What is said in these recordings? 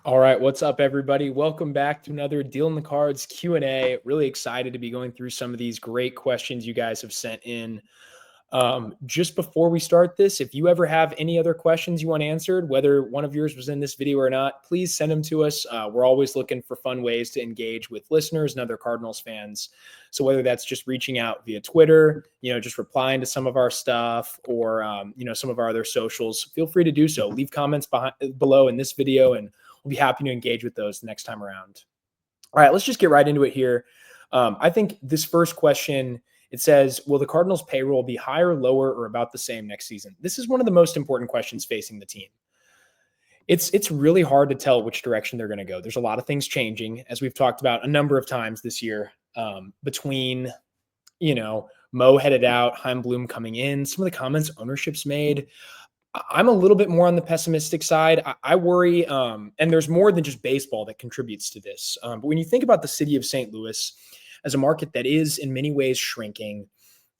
All right, what's up, everybody? Welcome back to another Deal in the Cards Q&A. Really excited to be going through some of these great questions you guys have sent in. Just before we start this, if you ever have any other questions you want answered, whether one of yours was in this video or not, please send them to us. We're always looking for fun ways to engage with listeners and other Cardinals fans. So whether that's just reaching out via Twitter, just replying to some of our stuff or, some of our other socials, feel free to do so. Leave comments below in this video and we'll be happy to engage with those next time around. All right, let's just get right into it here. I think this first question, it says, will the Cardinals payroll be higher, lower, or about the same next season? This is one of the most important questions facing the team. It's really hard to tell which direction they're going to go. There's a lot of things changing, as we've talked about a number of times this year, between, Mo headed out, Heimblum coming in, some of the comments ownership's made. I'm a little bit more on the pessimistic side. I worry, and there's more than just baseball that contributes to this. But when you think about the city of St. Louis as a market that is in many ways shrinking,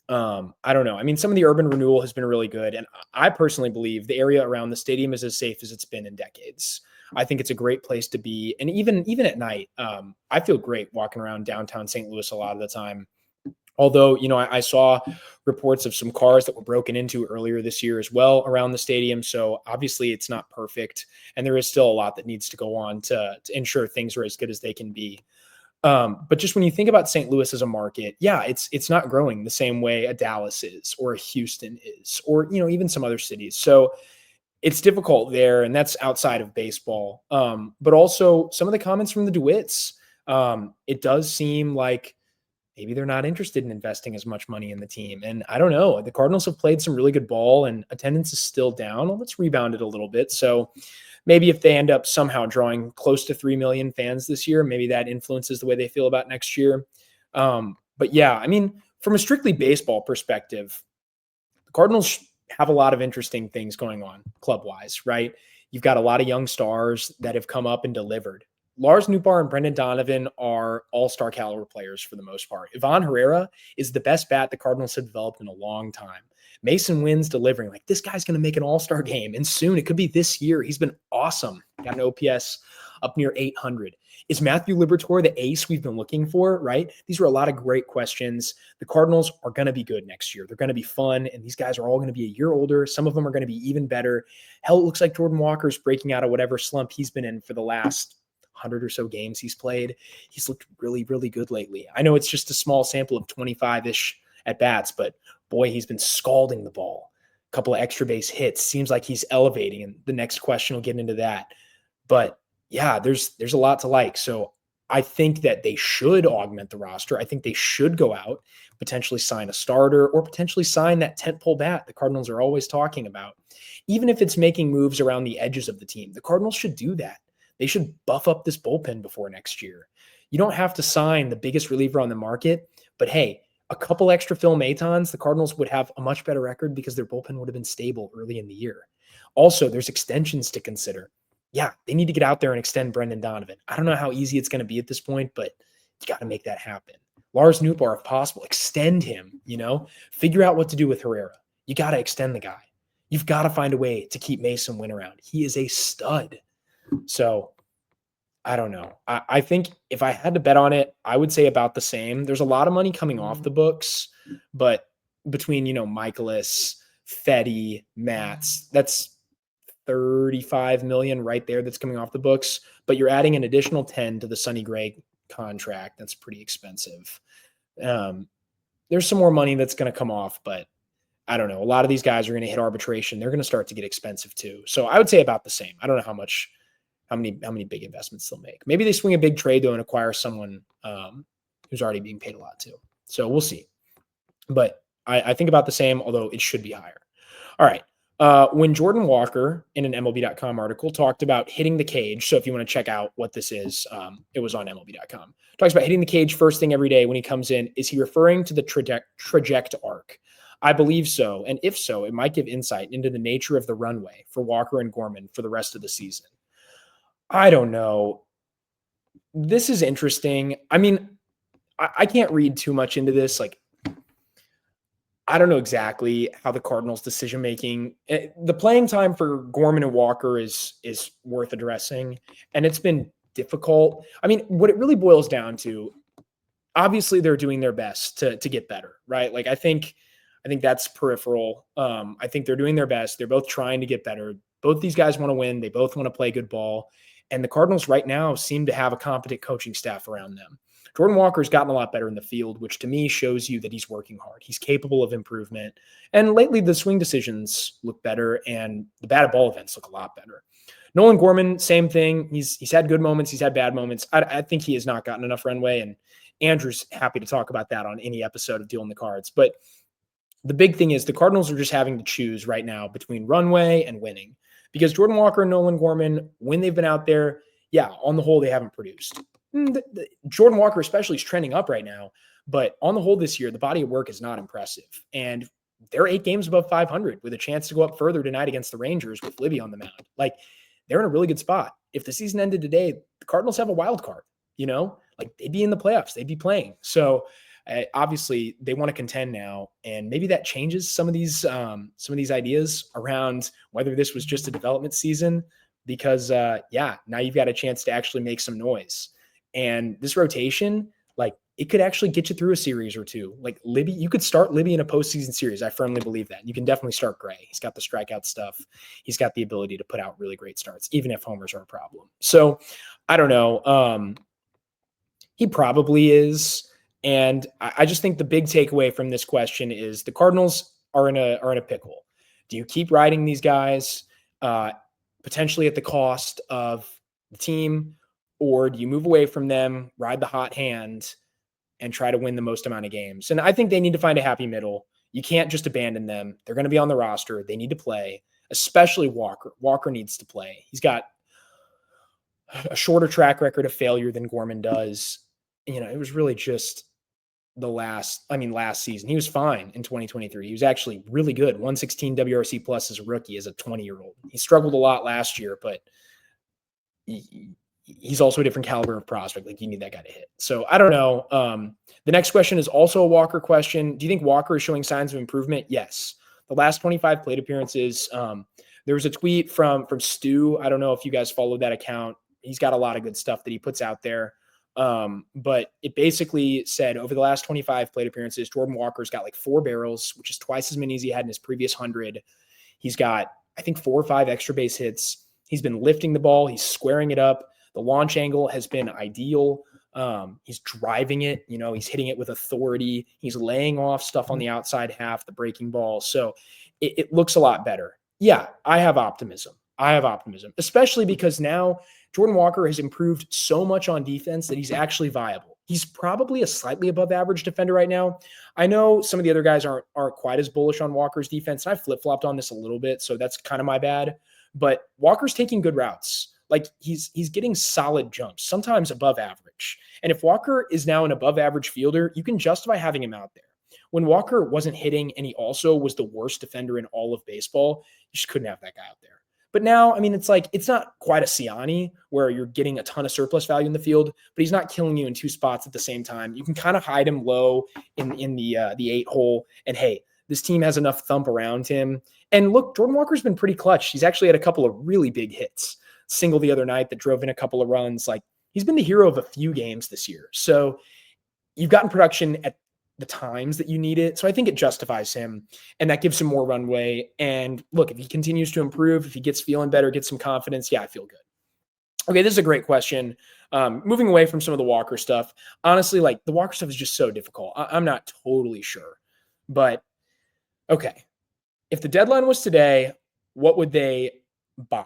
I don't know. I mean, some of the urban renewal has been really good. And I personally believe the area around the stadium is as safe as it's been in decades. I think it's a great place to be. And even at night, I feel great walking around downtown St. Louis a lot of the time. Although, I saw reports of some cars that were broken into earlier this year as well around the stadium. So obviously it's not perfect. And there is still a lot that needs to go on to ensure things are as good as they can be. But just when you think about St. Louis as a market, yeah, it's not growing the same way a Dallas is or a Houston is or, even some other cities. So it's difficult there. And that's outside of baseball. But also some of the comments from the DeWitts, it does seem like maybe they're not interested in investing as much money in the team. And I don't know. The Cardinals have played some really good ball and attendance is still down. Well, it's rebounded a little bit. So maybe if they end up somehow drawing close to 3 million fans this year, maybe that influences the way they feel about next year. But yeah, I mean, from a strictly baseball perspective, the Cardinals have a lot of interesting things going on club-wise, right? You've got a lot of young stars that have come up and delivered. Lars Nootbaar and Brendan Donovan are all-star caliber players for the most part. Ivan Herrera is the best bat the Cardinals have developed in a long time. Mason Wynn's delivering. Like, this guy's going to make an all-star game, and soon. It could be this year. He's been awesome. Got an OPS up near 800. Is Matthew Liberatore the ace we've been looking for, right? These are a lot of great questions. The Cardinals are going to be good next year. They're going to be fun, and these guys are all going to be a year older. Some of them are going to be even better. Hell, it looks like Jordan Walker's breaking out of whatever slump he's been in for the last 100 or so games he's played. He's looked really, really good lately. I know it's just a small sample of 25-ish at bats, but boy, he's been scalding the ball. A couple of extra base hits. Seems like he's elevating, and the next question will get into that. But yeah, there's a lot to like. So I think that they should augment the roster. I think they should go out, potentially sign a starter or potentially sign that tentpole bat the Cardinals are always talking about. Even if it's making moves around the edges of the team, the Cardinals should do that. They should buff up this bullpen before next year. You don't have to sign the biggest reliever on the market, but hey, a couple extra Phil Matons, the Cardinals would have a much better record because their bullpen would have been stable early in the year. Also, there's extensions to consider. Yeah, they need to get out there and extend Brendan Donovan. I don't know how easy it's going to be at this point, but you got to make that happen. Lars Nootbaar, if possible, extend him, figure out what to do with Herrera. You got to extend the guy. You've got to find a way to keep Mason Wynn around. He is a stud. So I don't know. I think if I had to bet on it, I would say about the same. There's a lot of money coming off the books, but between, Mikolas, Fedde, Matz, that's 35 million right there that's coming off the books, but you're adding an additional 10 to the Sonny Gray contract. That's pretty expensive. There's some more money that's going to come off, but I don't know. A lot of these guys are going to hit arbitration. They're going to start to get expensive too. So I would say about the same. I don't know how many big investments they'll make. Maybe they swing a big trade though and acquire someone who's already being paid a lot too. So we'll see. But I think about the same, although it should be higher. All right. When Jordan Walker in an MLB.com article talked about hitting the cage, so if you want to check out what this is, it was on MLB.com. Talks about hitting the cage first thing every day when he comes in. Is he referring to the traject arc? I believe so. And if so, it might give insight into the nature of the runway for Walker and Gorman for the rest of the season. I don't know. This is interesting. I mean, I can't read too much into this. Like, I don't know exactly how the Cardinals' decision making, the playing time for Gorman and Walker is worth addressing, and it's been difficult. I mean, what it really boils down to, obviously, they're doing their best to get better, right? Like I think that's peripheral. I think they're doing their best. They're both trying to get better. Both these guys want to win. They both want to play good ball, and the Cardinals right now seem to have a competent coaching staff around them. Jordan Walker's gotten a lot better in the field, which to me shows you that he's working hard. He's capable of improvement. And lately, the swing decisions look better, and the batted ball events look a lot better. Nolan Gorman, same thing. He's had good moments. He's had bad moments. I think he has not gotten enough runway, and Andrew's happy to talk about that on any episode of Dealing the Cards. But the big thing is the Cardinals are just having to choose right now between runway and winning, because Jordan Walker and Nolan Gorman, when they've been out there, yeah, on the whole, they haven't produced. Jordan Walker especially is trending up right now, but on the whole this year, the body of work is not impressive. And they're 8 games above 500 with a chance to go up further tonight against the Rangers with Libby on the mound. Like, they're in a really good spot. If the season ended today, the Cardinals have a wild card, like they'd be in the playoffs, they'd be playing. So obviously they want to contend now, and maybe that changes some of these ideas around whether this was just a development season, because now you've got a chance to actually make some noise. And this rotation, like, it could actually get you through a series or two. Like Libby, you could start Libby in a postseason series. I firmly believe that. You can definitely start Gray. He's got the strikeout stuff. He's got the ability to put out really great starts, even if homers are a problem. So I don't know. He probably is. And I just think the big takeaway from this question is the Cardinals are in a pickle. Do you keep riding these guys potentially at the cost of the team, or do you move away from them, ride the hot hand, and try to win the most amount of games? And I think they need to find a happy middle. You can't just abandon them. They're going to be on the roster. They need to play, especially Walker. Walker needs to play. He's got a shorter track record of failure than Gorman does. It was really just last season. He was fine in 2023. He was actually really good. 116 WRC plus as a rookie, as a 20-year-old. He struggled a lot last year, but he's also a different caliber of prospect. Like, you need that guy to hit. So I don't know. The next question is also a Walker question. Do you think Walker is showing signs of improvement? Yes. The last 25 plate appearances. There was a tweet from Stu. I don't know if you guys followed that account. He's got a lot of good stuff that he puts out there. But it basically said over the last 25 plate appearances, Jordan Walker's got like 4 barrels, which is twice as many as he had in his previous 100. He's got, I think, 4 or 5 extra base hits. He's been lifting the ball. He's squaring it up. The launch angle has been ideal. He's driving it. He's hitting it with authority. He's laying off stuff on the outside half, the breaking ball. So it looks a lot better. Yeah, I have optimism, especially because now Jordan Walker has improved so much on defense that he's actually viable. He's probably a slightly above average defender right now. I know some of the other guys aren't quite as bullish on Walker's defense, and I flip-flopped on this a little bit, so that's kind of my bad. But Walker's taking good routes. Like, he's getting solid jumps, sometimes above average. And if Walker is now an above average fielder, you can justify having him out there. When Walker wasn't hitting and he also was the worst defender in all of baseball, you just couldn't have that guy out there. But now, it's not quite a Siani where you're getting a ton of surplus value in the field, but he's not killing you in 2 spots at the same time. You can kind of hide him low in the 8 hole. And hey, this team has enough thump around him. And look, Jordan Walker's been pretty clutch. He's actually had a couple of really big hits. Single the other night that drove in a couple of runs. Like, he's been the hero of a few games this year. So you've gotten production at the times that you need it. So I think it justifies him, and that gives him more runway. And look, if he continues to improve, if he gets feeling better, gets some confidence, I feel good. Okay, this is a great question. Moving away from some of the Walker stuff, honestly, like, the Walker stuff is just so difficult. I'm not totally sure, but okay. If the deadline was today, what would they buy?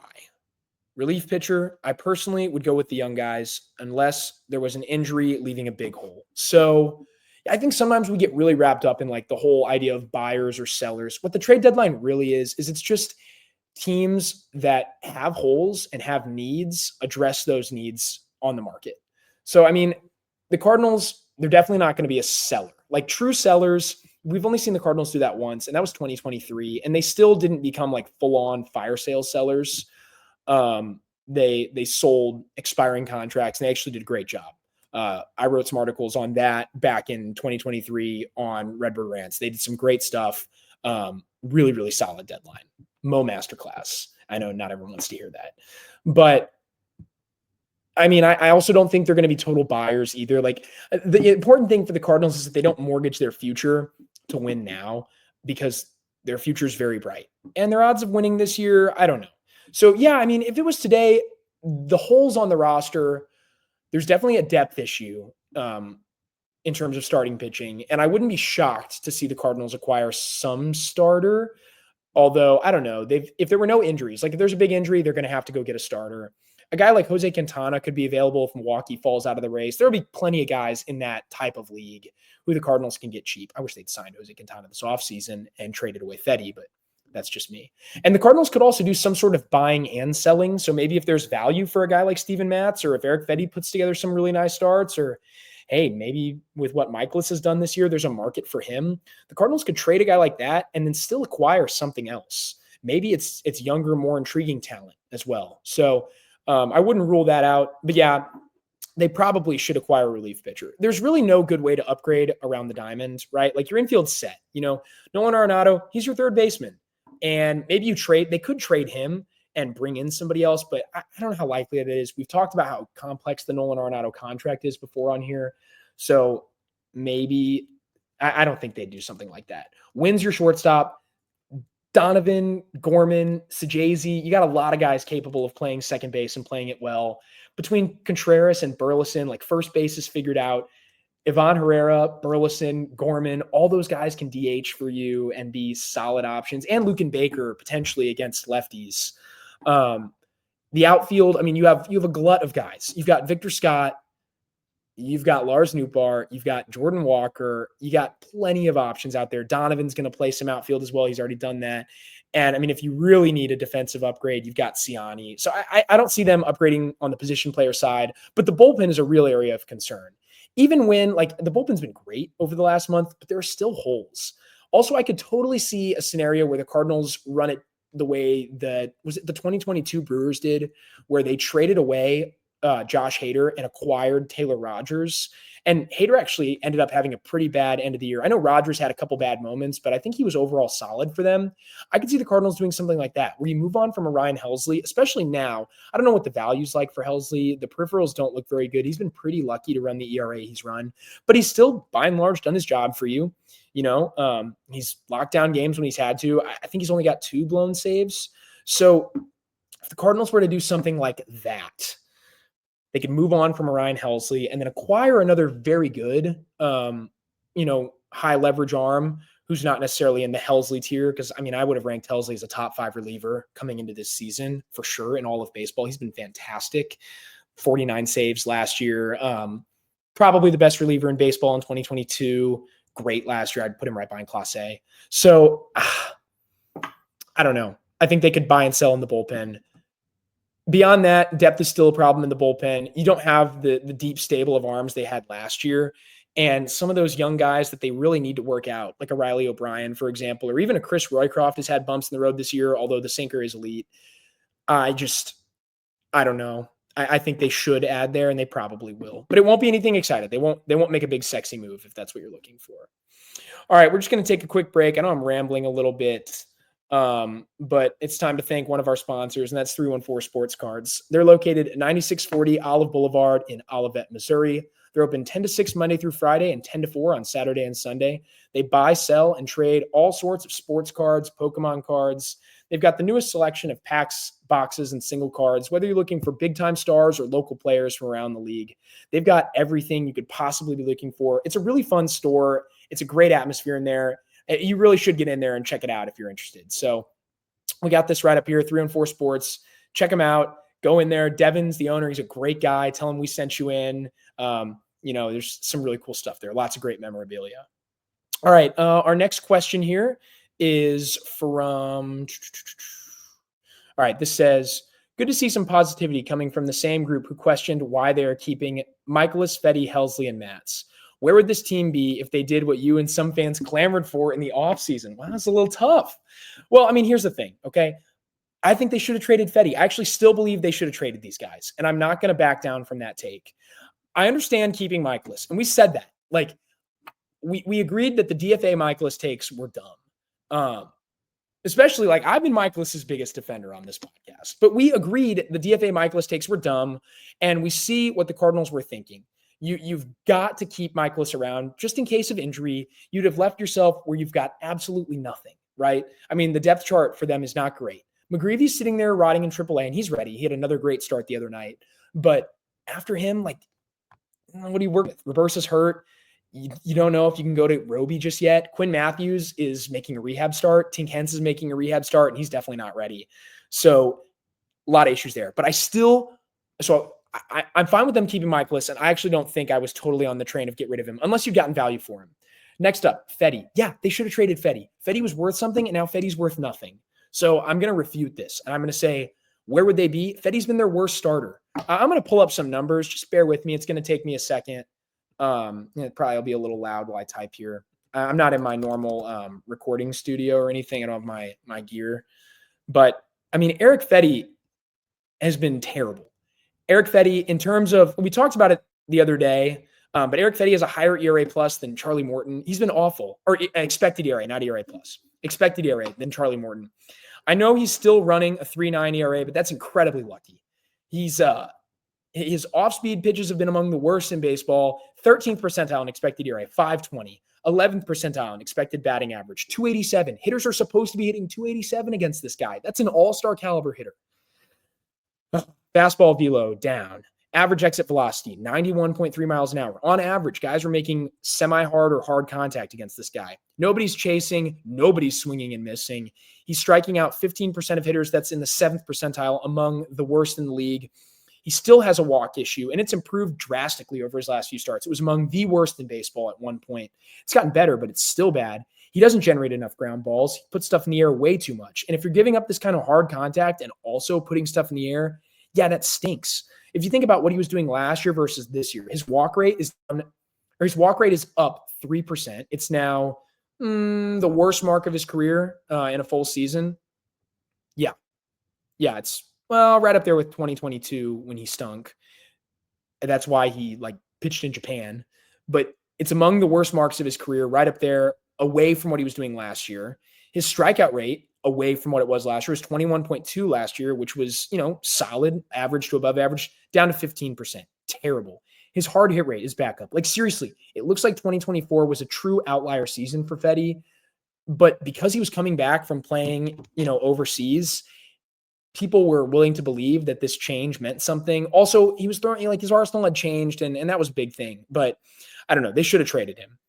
Relief pitcher, I personally would go with the young guys unless there was an injury leaving a big hole. So I think sometimes we get really wrapped up in like the whole idea of buyers or sellers. What the trade deadline really is it's just teams that have holes and have needs, address those needs on the market. So, the Cardinals, they're definitely not going to be a seller. Like, true sellers, we've only seen the Cardinals do that once, and that was 2023, and they still didn't become like full-on fire sale sellers. They sold expiring contracts, and they actually did a great job. I wrote some articles on that back in 2023 on Redbird Rants. They did some great stuff. Really, really solid deadline. Mo masterclass. I know not everyone wants to hear that, but I mean, I also don't think they're going to be total buyers either. Like, the important thing for the Cardinals is that they don't mortgage their future to win now, because their future is very bright and their odds of winning this year, I don't know. So yeah, I mean, if it was today, the holes on the roster, there's definitely a depth issue in terms of starting pitching. And I wouldn't be shocked to see the Cardinals acquire some starter. Although, I don't know, if there were no injuries, like if there's a big injury, they're going to have to go get a starter. A guy like Jose Quintana could be available if Milwaukee falls out of the race. There'll be plenty of guys in that type of league who the Cardinals can get cheap. I wish they'd signed Jose Quintana this offseason and traded away Fedde, but that's just me. And the Cardinals could also do some sort of buying and selling. So maybe if there's value for a guy like Steven Matz, or if Eric Fedde puts together some really nice starts, or hey, maybe with what Mikolas has done this year, there's a market for him. The Cardinals could trade a guy like that and then still acquire something else. Maybe it's younger, more intriguing talent as well. So I wouldn't rule that out. But yeah, they probably should acquire a relief pitcher. There's really no good way to upgrade around the diamond, right? Like, your infield's set. Nolan Arenado, he's your third baseman. And maybe they could trade him and bring in somebody else, but I don't know how likely it is. We've talked about how complex the Nolan Arenado contract is before on here. So maybe I don't think they'd do something like that. Wynn's your shortstop. Donovan, Gorman, Sajazi, you got a lot of guys capable of playing second base and playing it well. Between Contreras and Burleson, like, first base is figured out. Ivan Herrera, Burleson, Gorman, all those guys can DH for you and be solid options. And Luken Baker potentially against lefties. The outfield, I mean, you have a glut of guys. You've got Victor Scott, you've got Lars Nootbaar, you've got Jordan Walker, you got plenty of options out there. Donovan's going to play some outfield as well. He's already done that. And I mean, if you really need a defensive upgrade, you've got Siani. So I don't see them upgrading on the position player side, but the bullpen is a real area of concern. Even when, like, the bullpen's been great over the last month, but there are still holes. Also, I could totally see a scenario where the Cardinals run it the way that was it the 2022 Brewers did, where they traded away Josh Hader and acquired Taylor Rogers. And Hader actually ended up having a pretty bad end of the year. I know Rogers had a couple bad moments, but I think he was overall solid for them. I could see the Cardinals doing something like that, where you move on from Ryan Hesley, especially now. I don't know what the value's like for Hesley. The peripherals don't look very good. He's been pretty lucky to run the ERA he's run, but he's still, by and large, done his job for you. He's locked down games when he's had to. I think he's only got 2 blown saves. So if the Cardinals were to do something like that, they could move on from Ryan Hesley and then acquire another very good, high leverage arm who's not necessarily in the Hesley tier. Because, I mean, I would have ranked Hesley as a top 5 reliever coming into this season for sure in all of baseball. He's been fantastic. 49 saves last year. Probably the best reliever in baseball in 2022. Great last year. I'd put him right behind Clase. So I don't know. I think they could buy and sell in the bullpen. Beyond that, depth is still a problem in the bullpen. You don't have the deep stable of arms they had last year. And some of those young guys that they really need to work out, like a Riley O'Brien, for example, or even a Chris Roycroft has had bumps in the road this year, although the sinker is elite. I don't know. I think they should add there, and they probably will. But it won't be anything exciting. They won't make a big sexy move if that's what you're looking for. All right, we're just going to take a quick break. I know I'm rambling a little bit. But it's time to thank one of our sponsors, and that's 314 Sports Cards. They're located at 9640 Olive Boulevard in Olivet, Missouri. They're open 10 to 6 Monday through Friday and 10 to 4 on Saturday and Sunday. They buy, sell, and trade all sorts of sports cards, Pokemon cards. They've got the newest selection of packs, boxes, and single cards, whether you're looking for big-time stars or local players from around the league. They've got everything you could possibly be looking for. It's a really fun store. It's a great atmosphere in there. You really should get in there and check it out if you're interested. So we got this right up here, 314 Sports. Check them out. Go in there. Devin's the owner. He's a great guy. Tell him we sent you in. There's some really cool stuff there. Lots of great memorabilia. All right. Our next question here is from... All right. This says, good to see some positivity coming from the same group who questioned why they are keeping Mikolas, Fedde, Hesley, and Matz. Where would this team be if they did what you and some fans clamored for in the offseason? Wow, that's a little tough. Well, I mean, here's the thing, okay? I think they should have traded Fedde. I actually still believe they should have traded these guys, and I'm not going to back down from that take. I understand keeping Mikolas, and we said that. Like, we agreed that the DFA Mikolas takes were dumb. Especially, like, I've been Mikolas's biggest defender on this podcast, but we agreed the DFA Mikolas takes were dumb, and we see what the Cardinals were thinking. You've got to keep Mikolas around just in case of injury. You'd have left yourself where you've got absolutely nothing, right? I mean, the depth chart for them is not great. McGreevy's sitting there rotting in AAA, and he's ready. He had another great start the other night. But after him, like, what do you work with? Reverse is hurt. You don't know if you can go to Roby just yet. Quinn Matthews is making a rehab start. Tink Hens is making a rehab start, and he's definitely not ready. So a lot of issues there. But I'm fine with them keeping Mikolas, and I actually don't think I was totally on the train of get rid of him, unless you've gotten value for him. Next up, Fedde. Yeah, they should have traded Fedde. Fedde was worth something, and now Fedde's worth nothing. So I'm going to refute this, and I'm going to say, where would they be? Fedde's been their worst starter. I'm going to pull up some numbers. Just bear with me. It's going to take me a second. It probably will be a little loud while I type here. I'm not in my normal recording studio or anything. I don't have my gear. But, I mean, Eric Fedde has been terrible. Eric Fedde, in terms of, we talked about it the other day, but Eric Fedde has a higher ERA plus than Charlie Morton. He's been awful. Or expected ERA, not ERA plus. Expected ERA than Charlie Morton. I know he's still running a 3.9 ERA, but that's incredibly lucky. He's his off-speed pitches have been among the worst in baseball. 13th percentile in expected ERA, 520. 11th percentile in expected batting average, 287. Hitters are supposed to be hitting 287 against this guy. That's an all-star caliber hitter. Fastball velo down. Average exit velocity, 91.3 miles an hour. On average, guys are making semi-hard or hard contact against this guy. Nobody's chasing. Nobody's swinging and missing. He's striking out 15% of hitters. That's in the 7th percentile, among the worst in the league. He still has a walk issue, and it's improved drastically over his last few starts. It was among the worst in baseball at one point. It's gotten better, but it's still bad. He doesn't generate enough ground balls. He puts stuff in the air way too much. And if you're giving up this kind of hard contact and also putting stuff in the air, yeah, that stinks. If you think about what he was doing last year versus this year, his walk rate is up 3%. It's now the worst mark of his career in a full season. Yeah, it's right up there with 2022 when he stunk. And that's why he pitched in Japan. But it's among the worst marks of his career, right up there, away from what he was doing last year. His strikeout rate, away from what it was last year, was 21.2 last year, which was, solid, average to above average, down to 15%. Terrible. His hard hit rate is back up. Seriously, it looks like 2024 was a true outlier season for Fedde. But because he was coming back from playing, overseas, people were willing to believe that this change meant something. Also, he was throwing, his arsenal had changed, and that was a big thing. But I don't know. They should have traded him.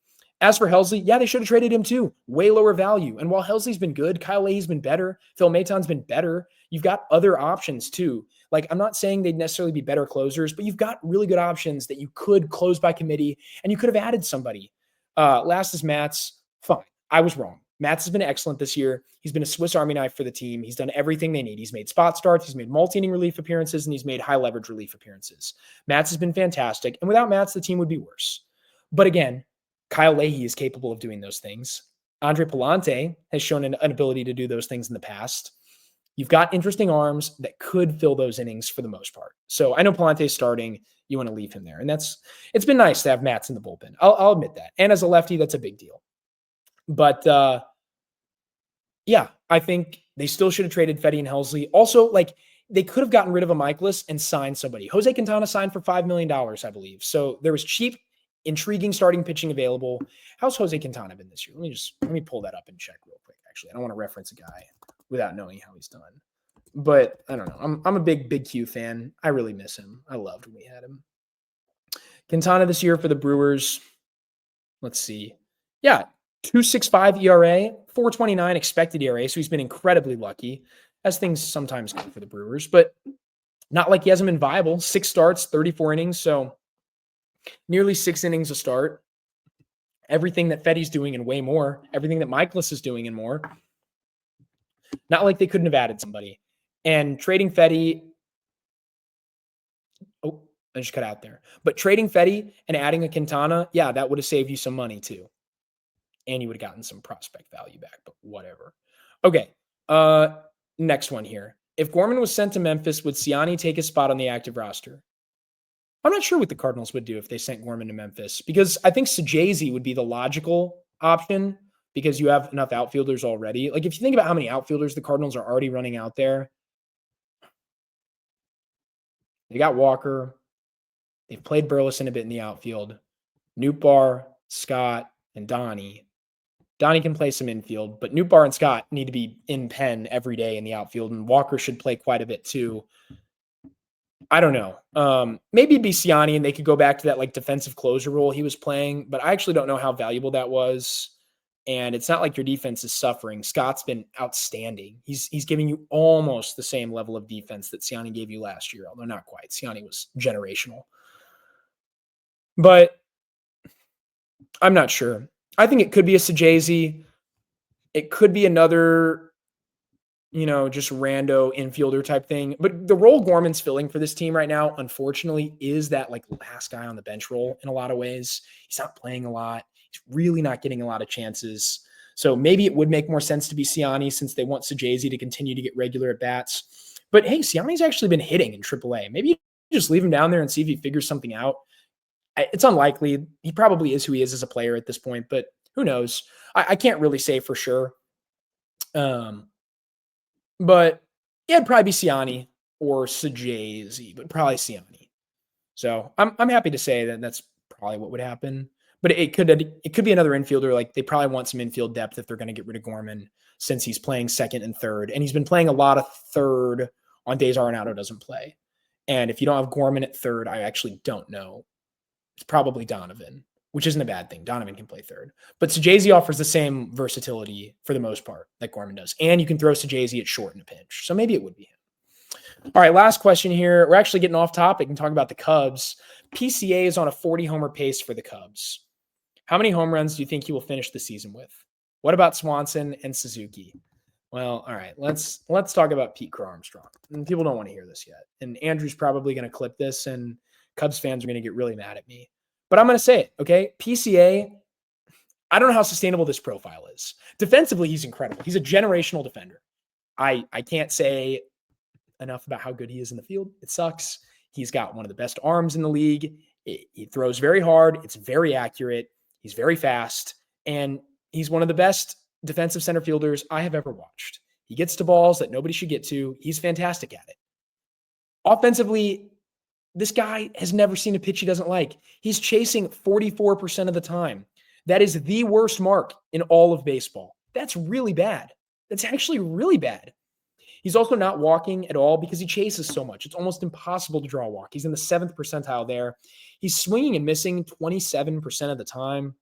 As for Hesley, yeah, they should have traded him too. Way lower value. And while Hesley's been good, Kyle Leahy's been better. Phil Maton's been better. You've got other options too. I'm not saying they'd necessarily be better closers, but you've got really good options that you could close by committee, and you could have added somebody. Last is Matz. Fine. I was wrong. Matz has been excellent this year. He's been a Swiss Army knife for the team. He's done everything they need. He's made spot starts. He's made multi-inning relief appearances, and he's made high leverage relief appearances. Matz has been fantastic. And without Matz, the team would be worse. But again, Kyle Leahy is capable of doing those things. Andre Palante has shown an ability to do those things in the past. You've got interesting arms that could fill those innings for the most part. So I know Palante's starting. You want to leave him there. And it's been nice to have Matz in the bullpen. I'll admit that. And as a lefty, that's a big deal. But yeah, I think they still should have traded Fedde and Hesley. Also, they could have gotten rid of a Mikolas and signed somebody. Jose Quintana signed for $5 million, I believe. So there was cheap, intriguing starting pitching available. How's Jose Quintana been this year? Let me pull that up and check real quick. Actually, I don't want to reference a guy without knowing how he's done. But I don't know. I'm a big Q fan. I really miss him. I loved when we had him. Quintana this year for the Brewers. Let's see. Yeah, 2.65 ERA, 4.29 expected ERA. So he's been incredibly lucky, as things sometimes go for the Brewers. But not like he hasn't been viable. 6 starts, 34 innings. So nearly 6 innings a start. Everything that Fedde's doing and way more. Everything that Mikolas is doing and more. Not like they couldn't have added somebody. And trading Fedde. Oh, I just cut out there. But trading Fedde and adding a Quintana, yeah, that would have saved you some money too. And you would have gotten some prospect value back, but whatever. Okay. Next one here. If Gorman was sent to Memphis, would Siani take his spot on the active roster? I'm not sure what the Cardinals would do if they sent Gorman to Memphis, because I think Sajazi would be the logical option because you have enough outfielders already. Like if you think about how many outfielders the Cardinals are already running out there, they got Walker. They've played Burleson a bit in the outfield. Nootbaar, Scott, and Donnie. Donnie can play some infield, but Nootbaar and Scott need to be in pen every day in the outfield, and Walker should play quite a bit too. I don't know. Maybe it'd be Siani and they could go back to that like defensive closer role he was playing, but I actually don't know how valuable that was. And it's not like your defense is suffering. Scott's been outstanding. He's giving you almost the same level of defense that Siani gave you last year, although not quite. Siani was generational. But I'm not sure. I think it could be a Sajazi. It could be another, just rando infielder type thing. But the role Gorman's filling for this team right now, unfortunately, is that like last guy on the bench role in a lot of ways. He's not playing a lot. He's really not getting a lot of chances. So maybe it would make more sense to be Siani since they want Sajazi to continue to get regular at bats. But hey, Siani's actually been hitting in AAA. Maybe you just leave him down there and see if he figures something out. It's unlikely. He probably is who he is as a player at this point, but who knows? I can't really say for sure. But yeah, it'd probably be Siani or Sajazi, but probably Siani. So I'm happy to say that that's probably what would happen. But it could be another infielder. Like they probably want some infield depth if they're going to get rid of Gorman since he's playing second and third, and he's been playing a lot of third on days Arenado doesn't play. And if you don't have Gorman at third, I actually don't know. It's probably Donovan, which isn't a bad thing. Donovan can play third. But Sajazi offers the same versatility for the most part that Gorman does. And you can throw Sajazi at short in a pinch. So maybe it would be him. All right, last question here. We're actually getting off topic and talking about the Cubs. PCA is on a 40-homer pace for the Cubs. How many home runs do you think he will finish the season with? What about Swanson and Suzuki? Well, all right, let's talk about Pete Crow Armstrong. And people don't want to hear this yet. And Andrew's probably going to clip this, and Cubs fans are going to get really mad at me. But I'm going to say it, okay? PCA, I don't know how sustainable this profile is. Defensively, he's incredible. He's a generational defender. I can't say enough about how good he is in the field. It sucks. He's got one of the best arms in the league. He throws very hard. It's very accurate. He's very fast. And he's one of the best defensive center fielders I have ever watched. He gets to balls that nobody should get to. He's fantastic at it. Offensively, this guy has never seen a pitch he doesn't like. He's chasing 44% of the time. That is the worst mark in all of baseball. That's really bad. That's actually really bad. He's also not walking at all because he chases so much. It's almost impossible to draw a walk. He's in the 7th percentile there. He's swinging and missing 27% of the time.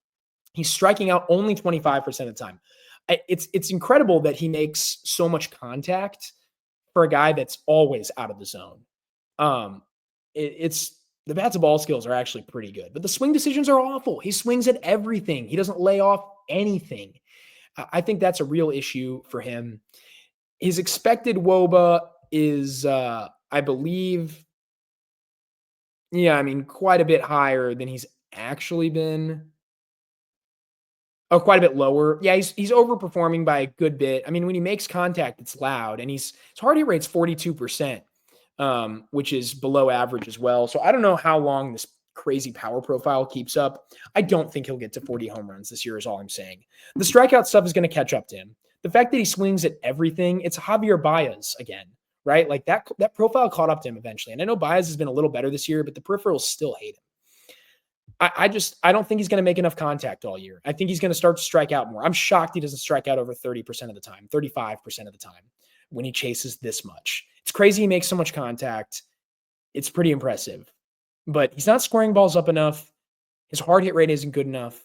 He's striking out only 25% of the time. It's incredible that he makes so much contact for a guy that's always out of the zone. It's the bats to ball skills are actually pretty good, but the swing decisions are awful. He swings at everything. He doesn't lay off anything. I think that's a real issue for him. His expected WOBA is, I believe, quite a bit higher than he's actually been. Oh, quite a bit lower. Yeah, he's overperforming by a good bit. I mean, when he makes contact, it's loud, and his hard hit rate's 42%, which is below average as well. So I don't know how long this crazy power profile keeps up. I don't think he'll get to 40 home runs this year is all I'm saying. The strikeout stuff is going to catch up to him. The fact that he swings at everything, it's Javier Baez again, right? Like that profile caught up to him eventually. And I know Baez has been a little better this year, but the peripherals still hate him. I don't think he's going to make enough contact all year. I think he's going to start to strike out more. I'm shocked he doesn't strike out over 30% of the time, 35% of the time when he chases this much. It's crazy he makes so much contact. It's pretty impressive. But he's not scoring balls up enough. His hard hit rate isn't good enough.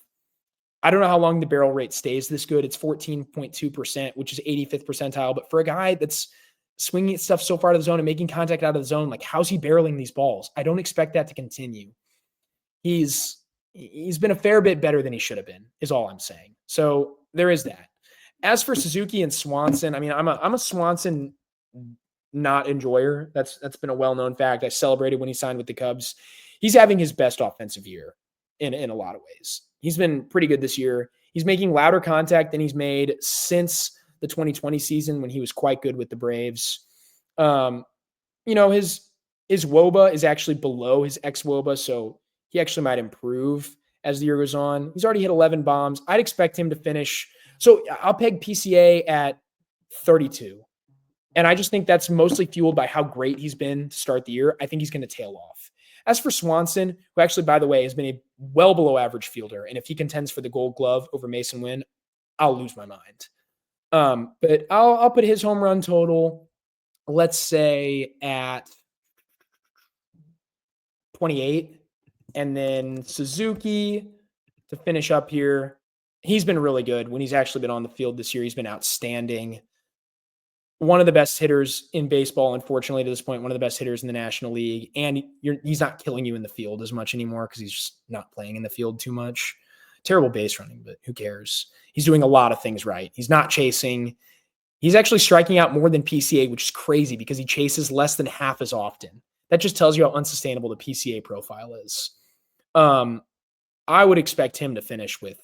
I don't know how long the barrel rate stays this good. It's 14.2%, which is 85th percentile. But for a guy that's swinging stuff so far out of the zone and making contact out of the zone, like how's he barreling these balls? I don't expect that to continue. He's been a fair bit better than he should have been, is all I'm saying. So there is that. As for Suzuki and Swanson, I mean, I'm a Swanson not enjoyer. That's been a well-known fact. I celebrated when he signed with the Cubs. He's having his best offensive year in a lot of ways. He's been pretty good this year. He's making louder contact than he's made since the 2020 season when he was quite good with the Braves. His His WOBA is actually below his ex-WOBA, so he actually might improve as the year goes on. He's already hit 11 bombs. I'd expect him to finish. So I'll peg PCA at 32. And I just think that's mostly fueled by how great he's been to start the year. I think he's going to tail off. As for Swanson, who actually, by the way, has been a well below average fielder, and if he contends for the Gold Glove over Mason Wynn, I'll lose my mind. But I'll put his home run total, let's say, at 28. And then Suzuki to finish up here. He's been really good when he's actually been on the field this year. He's been outstanding. One of the best hitters in baseball, unfortunately, to this point, one of the best hitters in the National League. And he's not killing you in the field as much anymore because he's just not playing in the field too much. Terrible base running, but who cares? He's doing a lot of things right. He's not chasing. He's actually striking out more than PCA, which is crazy because he chases less than half as often. That just tells you how unsustainable the PCA profile is. I would expect him to finish with,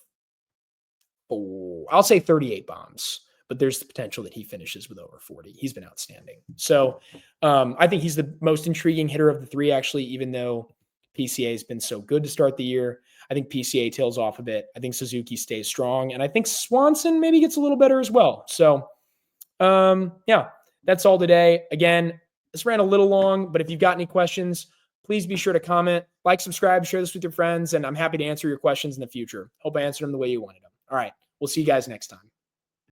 I'll say 38 bombs, but there's the potential that he finishes with over 40. He's been outstanding. So I think he's the most intriguing hitter of the three, actually, even though PCA has been so good to start the year. I think PCA tails off a bit. I think Suzuki stays strong, and I think Swanson maybe gets a little better as well. So yeah, that's all today. Again, this ran a little long, but if you've got any questions, please be sure to comment, like, subscribe, share this with your friends, and I'm happy to answer your questions in the future. Hope I answered them the way you wanted them. All right, we'll see you guys next time.